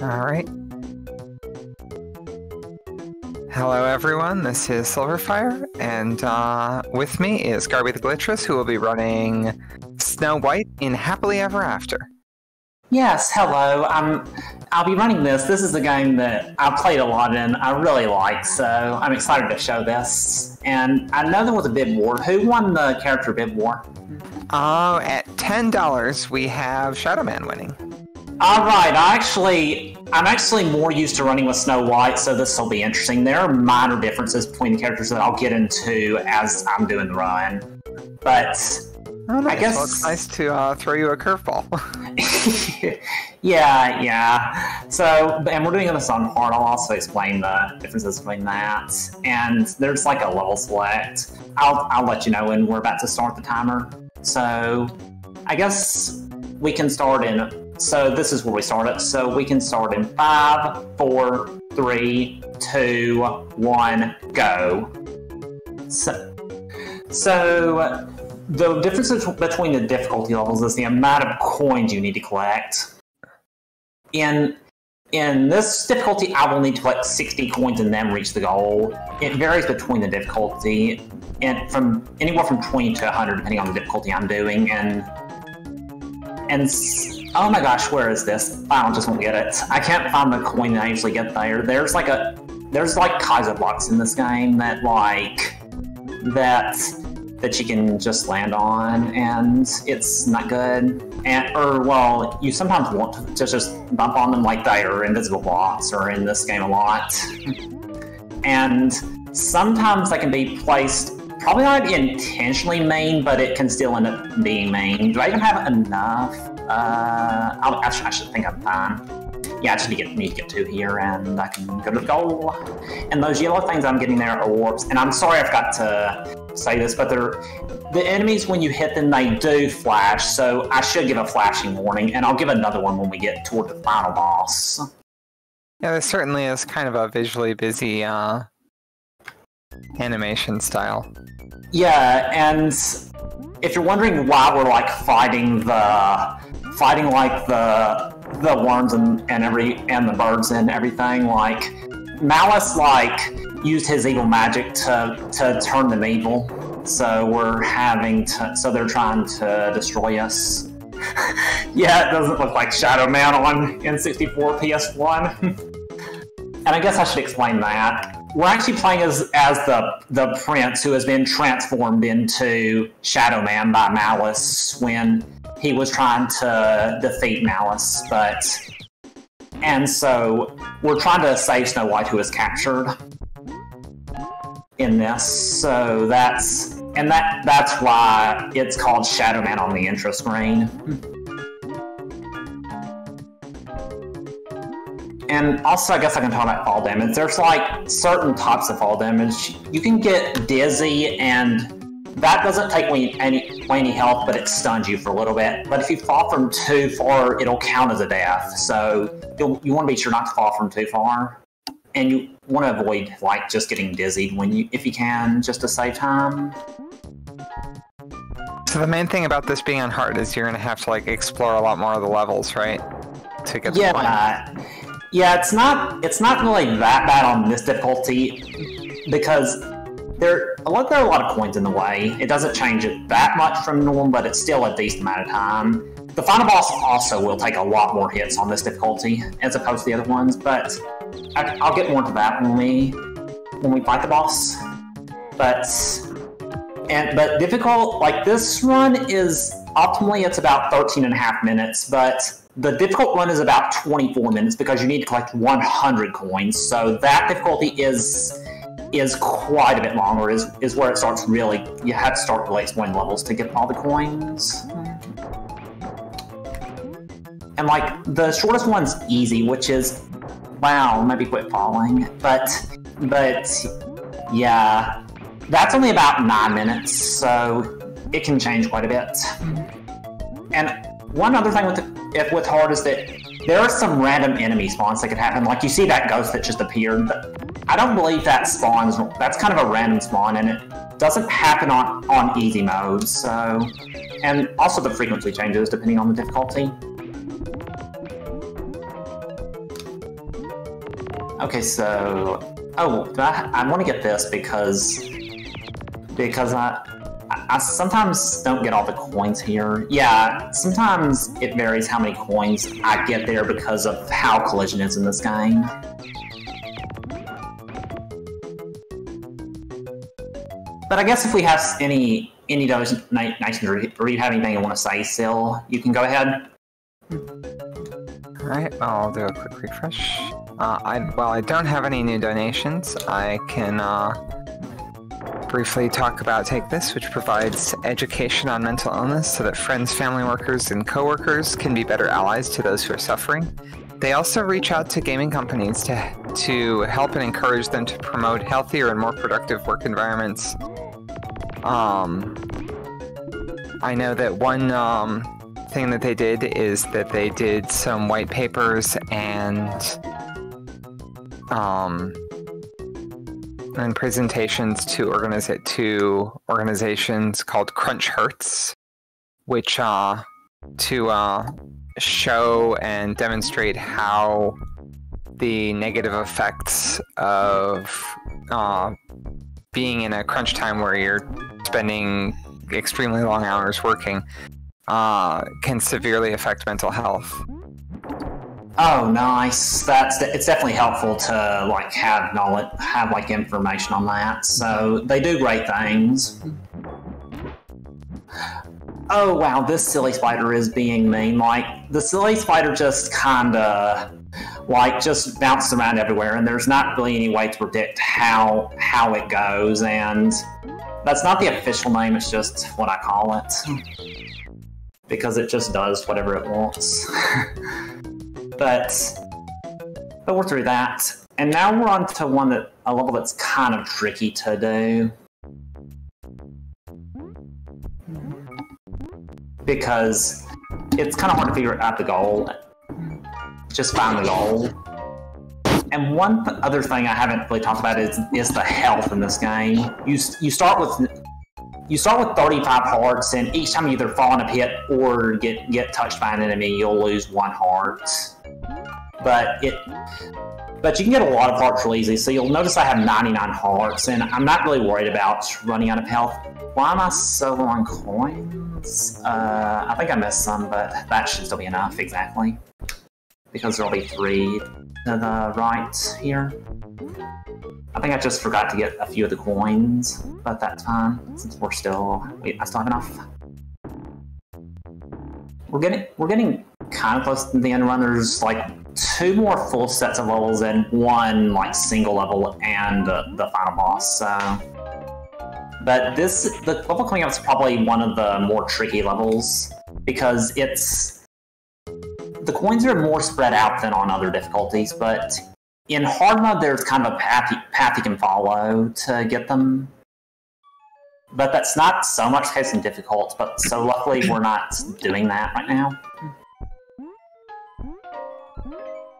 Alright. Hello everyone, this is Sylverfyre, and with me is garbitheglitcheress, who will be running Snow White in Happily Ever After. Yes, hello. I'll be running this. This is a game that I've played a lot and I really like, so I'm excited to show this. And I know there was a bid war. Who won the character bid war? At $10, we have Shadow Man winning. Alright, I'm actually more used to running with Snow White, so this will be interesting. There are minor differences between the characters that I'll get into as I'm doing the run. But oh, nice. I guess well, it's nice to throw you a curveball. yeah. So, and we're doing this on hard. I'll also explain the differences between that. And there's like a level select. I'll let you know when we're about to start the timer. So, I guess we can start in. So this is where we started. So we can start in 5, 4, 3, 2, 1, go. So the differences between the difficulty levels is the amount of coins you need to collect. In this difficulty, I will need to collect 60 coins and then reach the goal. It varies between the difficulty, and from anywhere from 20 to 100, depending on the difficulty I'm doing. And oh my gosh, where is this? I just won't get it. I can't find the coin that I usually get there. There's like Kaiser blocks in this game that that you can just land on, and it's not good. Well, you sometimes want to just bump on them like they are invisible blocks, or in this game a lot. And sometimes they can be placed, probably not intentionally main, but it can still end up being main. Do I even have enough? I should think I'm fine. Yeah, I just need to get 2 here, and I can go to the goal. And those yellow things I'm getting there are warps. And I'm sorry I forgot to say this, but the enemies, when you hit them, they do flash. So I should give a flashing warning, and I'll give another one when we get toward the final boss. Yeah, this certainly is kind of a visually busy animation style. Yeah, and if you're wondering why we're like fighting like the worms and the birds and everything, like Malice used his evil magic to turn them evil. So they're trying to destroy us. Yeah, it doesn't look like Shadow Man on N64 PS1. And I guess I should explain that. We're actually playing as the prince who has been transformed into Shadow Man by Malice when he was trying to defeat Malice, and so we're trying to save Snow White, who is captured in this. So that's why it's called Shadow Man on the intro screen. And also, I guess I can talk about fall damage. There's like certain types of fall damage. You can get dizzy, and that doesn't take away any health, but it stuns you for a little bit. But if you fall from too far, it'll count as a death. So you want to be sure not to fall from too far, and you want to avoid like just getting dizzied if you can, just to save time. So the main thing about this being on hard is you're going to have to like explore a lot more of the levels, right? To get the point. Yeah, it's not really that bad on this difficulty because there are a lot of coins in the way. It doesn't change it that much from normal, but it's still a decent amount of time. The final boss also will take a lot more hits on this difficulty as opposed to the other ones, but I'll get more into that when we fight the boss. But difficult, like this run is optimally it's about 13.5 minutes, but the difficult run is about 24 minutes because you need to collect 100 coins. So that difficulty is quite a bit longer, is where it starts really, you have to start really exploring levels to get all the coins. And like the shortest one's easy, which is, wow, maybe quit falling. But yeah, that's only about 9 minutes, so it can change quite a bit. And one other thing with hard is that there are some random enemy spawns that could happen. Like you see that ghost that just appeared. I don't believe that spawns. That's kind of a random spawn, and it doesn't happen on easy mode. So, and also the frequency changes depending on the difficulty. Okay, so... Oh, I want to get this because I sometimes don't get all the coins here. Yeah, sometimes it varies how many coins I get there because of how collision is in this game. But I guess if we have any donations or you have anything you want to say, Syl, you can go ahead. Alright, I'll do a quick refresh. While I don't have any new donations, I can briefly talk about Take This, which provides education on mental illness so that friends, family workers, and coworkers can be better allies to those who are suffering. They also reach out to gaming companies to help and encourage them to promote healthier and more productive work environments. I know that one thing that they did is that they did some white papers and presentations to organizations called Crunch Hurts, which to show and demonstrate how the negative effects of being in a crunch time where you're spending extremely long hours working can severely affect mental health. Oh, nice. It's definitely helpful to like have knowledge, have like information on that. So they do great things. Oh wow, this silly spider is being mean. Like the silly spider just kinda like just bounced around everywhere, and there's not really any way to predict how it goes. And that's not the official name. It's just what I call it because it just does whatever it wants. But we're through that, and now we're on to a level that's kind of tricky to do because it's kind of hard to figure out the goal. Just find the goal. And one other thing I haven't really talked about is the health in this game. You start with 35 hearts, and each time you either fall in a pit or get touched by an enemy, you'll lose 1 heart. But you can get a lot of hearts real easy. So you'll notice I have 99 hearts, and I'm not really worried about running out of health. Why am I so low on coins? I think I missed some, but that should still be enough, exactly. Because there'll be 3 to the right here. I think I just forgot to get a few of the coins, but that's fine, since I still have enough. We're getting kind of close to the end run. There's like 2 more full sets of levels and 1 like single level and the final boss. So, but the level coming up is probably one of the more tricky levels because the coins are more spread out than on other difficulties. But in hard mode, there's kind of a path you can follow to get them. But that's not so much the case in difficult, but so luckily we're not doing that right now.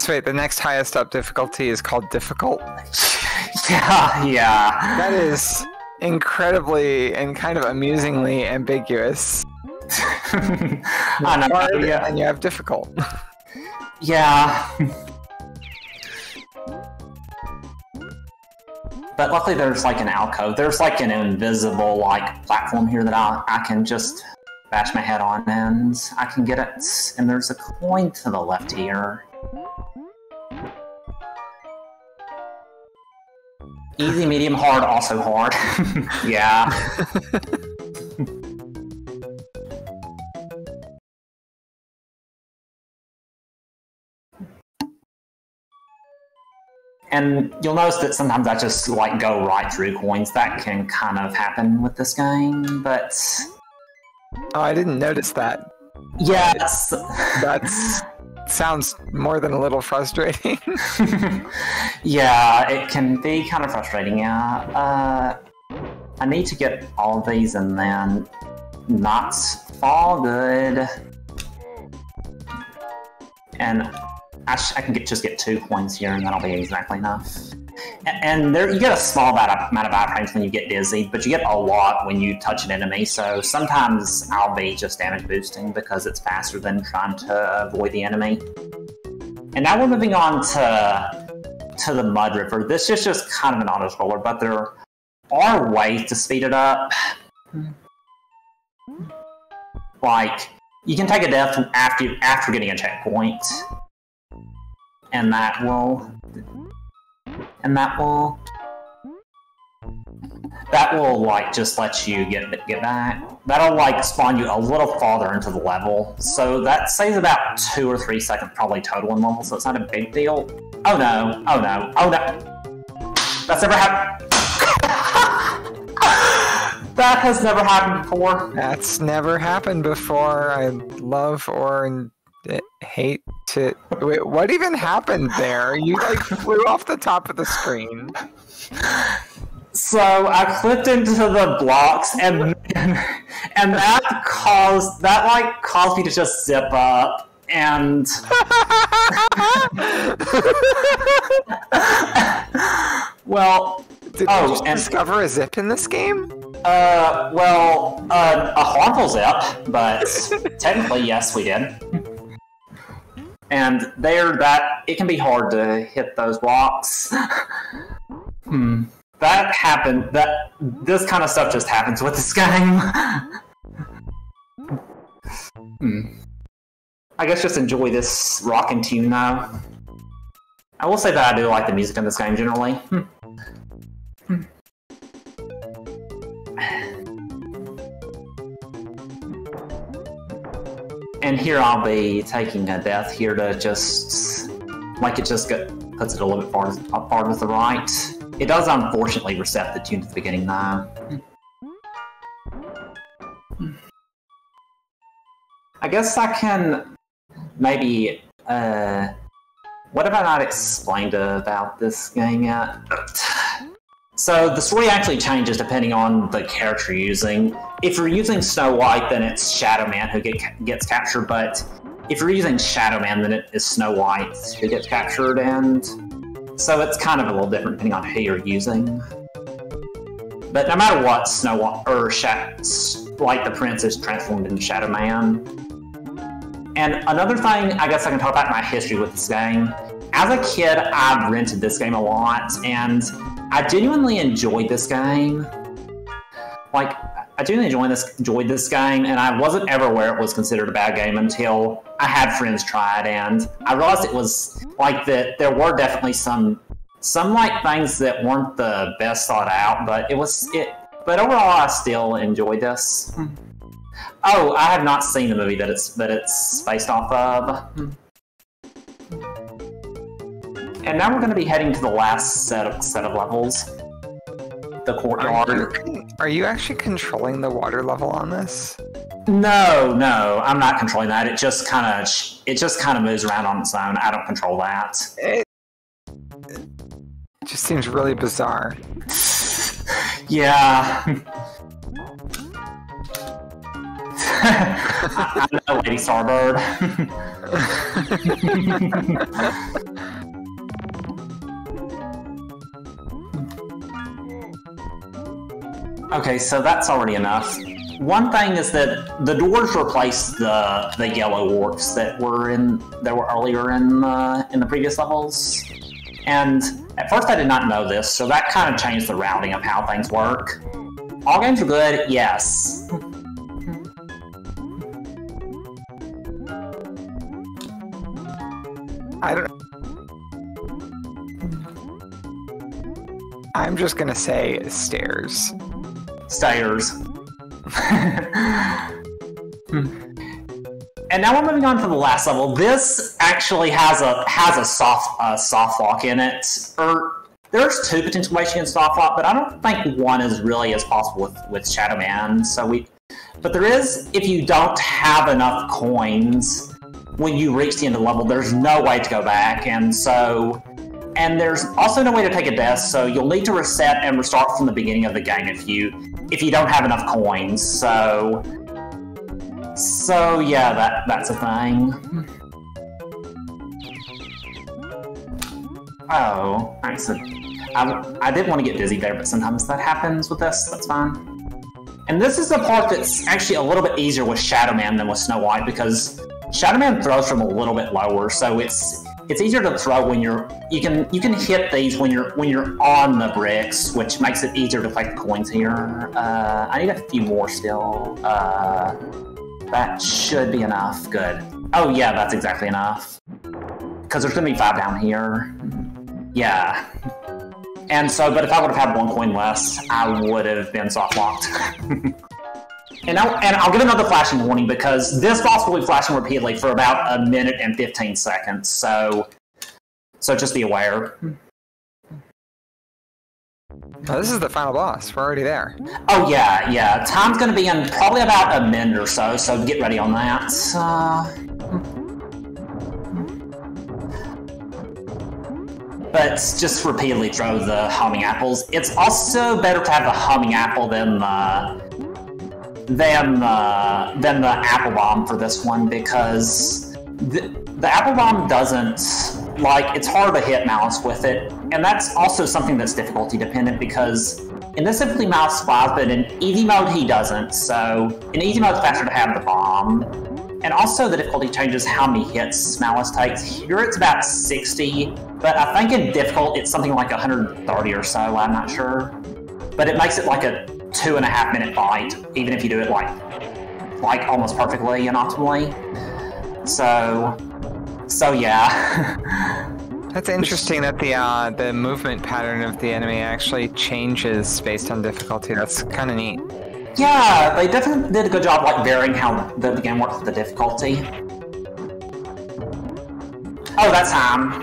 So wait, the next highest up difficulty is called difficult? Yeah. That is incredibly and kind of amusingly ambiguous. I know, hard, yeah. And you have difficult. Yeah. But luckily there's like an alcove. There's like an invisible like platform here that I can just bash my head on and I can get it. And there's a coin to the left here. Easy, medium, hard, also hard. Yeah. And you'll notice that sometimes I just like go right through coins. That can kind of happen with this game, but... Oh, I didn't notice that. Yes. That's... sounds more than a little frustrating. Yeah, it can be kind of frustrating, yeah. I need to get all of these and then not fall good. And I can just get 2 coins here and that'll be exactly enough. And there you get a small amount of iframes when you get dizzy, but you get a lot when you touch an enemy, so sometimes I'll be just damage boosting because it's faster than trying to avoid the enemy. And now we're moving on to to the Mud River. This is just kind of an auto-scroller, but there are ways to speed it up. Like, you can take a death after getting a checkpoint. And that will like just let you get back. That'll like spawn you a little farther into the level. So that saves about 2 or 3 seconds probably total in level, so it's not a big deal. Oh no, oh no, oh no. That's never happened. That has never happened before. That's never happened before. I love or hate to... Wait, what even happened there? You like flew off the top of the screen. So I clipped into the blocks, and that caused me to just zip up, and well, did you just discover a zip in this game? Well, a harmful zip, but technically yes, we did. And it can be hard to hit those blocks. That happened. This kind of stuff just happens with this game. I guess just enjoy this rockin' tune now. I will say that I do like the music in this game generally. And here I'll be taking a death here to just... like it just puts it a little bit far to the right. It does unfortunately reset the tune at the beginning though. I guess I can maybe... what have I not explained about this game yet? So the story actually changes depending on the character you're using. If you're using Snow White, then it's Shadow Man who gets captured, but if you're using Shadow Man, then it is Snow White who gets captured, and so it's kind of a little different depending on who you're using. But no matter what, Snow White or like the Prince is transformed into Shadow Man. And another thing I guess I can talk about my history with this game. As a kid, I rented this game a lot, and I genuinely enjoyed this game. Like, I genuinely enjoyed this game, and I wasn't ever aware it was considered a bad game until I had friends try it, and I realized it was like that. There were definitely some like things that weren't the best thought out, but But overall, I still enjoyed this. Oh, I have not seen the movie that it's based off of. And now we're going to be heading to the last set of levels. The courtyard. Are you actually controlling the water level on this? No, I'm not controlling that. It just kind of moves around on its own. I don't control that. It just seems really bizarre. Yeah. I know, Lady Starbird. Okay, so that's already enough. One thing is that the doors replace the yellow warps that were earlier in the previous levels. And at first I did not know this, so that kind of changed the routing of how things work. All games are good, yes. I'm just gonna say stairs. Stairs. And now we're moving on to the last level. This actually has a soft lock in it. There's two potential ways you can soft lock, but I don't think one is really as possible with Shadow Man. But there is, if you don't have enough coins when you reach the end of the level, there's no way to go back, and there's also no way to take a death, so you'll need to reset and restart from the beginning of the game if you don't have enough coins. So yeah, that's a thing. Oh, I did want to get dizzy there, but sometimes that happens with this. That's fine. And this is the part that's actually a little bit easier with Shadow Man than with Snow White, because Shadow Man throws from a little bit lower, so it's it's easier to throw when you can hit these when you're on the bricks, which makes it easier to collect coins here. I need a few more still. That should be enough. Good. Oh yeah, that's exactly enough. Because there's gonna be 5 down here. Yeah. And so, but if I would have had 1 coin less, I would have been soft locked. And I'll give another flashing warning because this boss will be flashing repeatedly for about 1 minute and 15 seconds. So just be aware. Oh, this is the final boss. We're already there. Oh yeah. Time's going to be in probably about 1 minute or so. So get ready on that. But just repeatedly throw the humming apples. It's also better to have the humming apple than the apple bomb for this one because the apple bomb doesn't, like, it's hard to hit Malice with it, and that's also something that's difficulty dependent because in this simply Malice survives, but in easy mode he doesn't. So in easy mode it's faster to have the bomb, and also the difficulty changes how many hits Malice takes. Here it's about 60, but I think in difficult it's something like 130 or so. I'm not sure, but it makes it like a 2.5 minute fight, even if you do it like almost perfectly and optimally. So yeah. That's interesting that the movement pattern of the enemy actually changes based on difficulty. That's kind of neat. Yeah, they definitely did a good job like varying how the game works with the difficulty. Oh, that's time.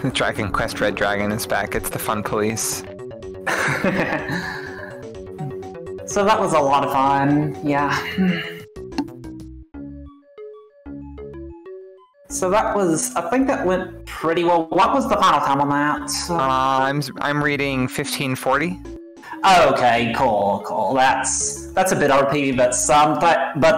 The Dragon Quest Red Dragon is back. It's the fun police. So that was a lot of fun, yeah. So that was, I think that went pretty well. What was the final time on that? I'm reading 1540. Okay, cool. That's a bit RP, but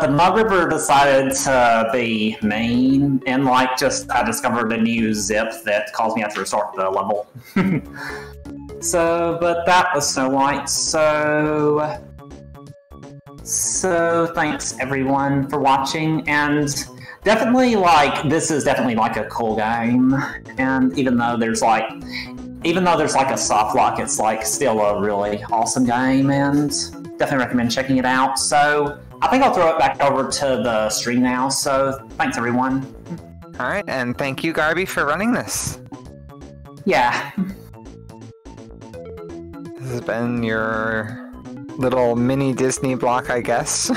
the Mug River decided to be mean, and like I discovered a new zip that caused me to have to restart the level. But that was Snow White. So thanks everyone for watching, and definitely this is definitely like a cool game, and even though there's like a soft lock, it's like still a really awesome game, and definitely recommend checking it out. So I think I'll throw it back over to the stream now. So thanks everyone. All right, and thank you, Garby, for running this. Yeah. This has been your little mini Disney block, I guess.